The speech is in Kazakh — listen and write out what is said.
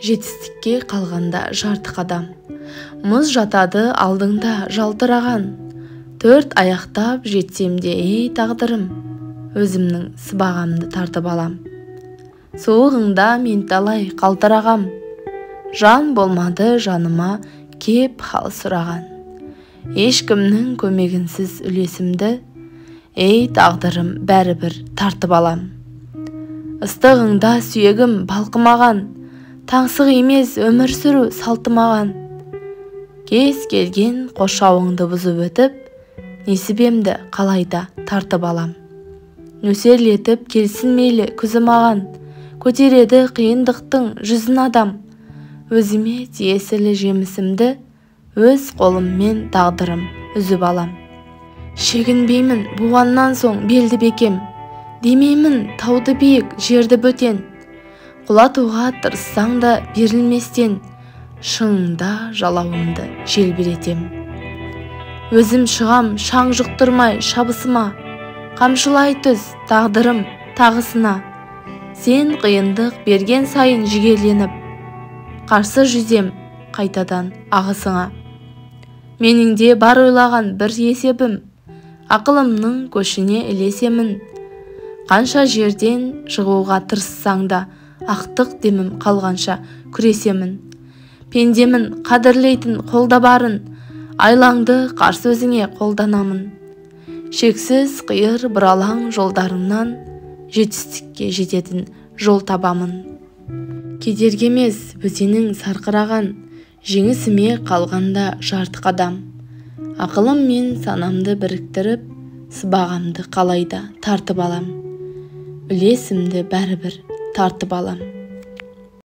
Жетістікке қалғанда жарты қадам. Мұз жатады алдыңда жалтыраған. 4 аяқтап жетсем де, ей тағдырым, өзімнің сыбағамды тартып алам. Соғыңда мен талай қалтырағам. Жан болмады жаныма кеп хал сұраған. Ешкімнің көмегінсіз үлесімді, ей тағдырым, бәрібір тартып алам. Ыстығыңда сүйегім балқымаған, таңсық емес өмір сүру салтымаған. Кез келген қошауыңды бұзып өтіп, несібемді қалайда тартып алам. Нөсерлетіп келсін мейлі күзі маған, көтереді қиындықтың жүзін адам. Өзіме тиесілі жемісімді өз қолыммен тағдырым үзіп алам. Шегінбеймін буғаннан соң белді бекем, демеймін тауды биік жерді бөтен. Құлатуға тырыссаң да берілместен, шыңында жалауымды желбіретем. Өзім шығам шаң жұқтырмай шабысыма, қамшылай түз тағдырым тағысына. Сен қиындық берген сайын жігерленіп, қарсы жүзем қайтадан ағысыңа. Менің де бар ойлаған бір есебім, ақылымның көшіне ілесемін. Қанша жерден шығуға тырыссаң да, ақтық демім қалғанша күресемін. Пендемін қадірлейтін қолда барын, айлаңды қарсы өзіңе қолданамын. Шексіз қиыр бұралаң жолдарымнан жетістікке жететін жол табамын. Кедергі емес бөтенің сарқыраған, жеңісіме қалғанда жарты қадам. Ақылым мен санамды біріктіріп, сыбағамды қалайда тартып алам. Үлесімді бәрібір тартып алам.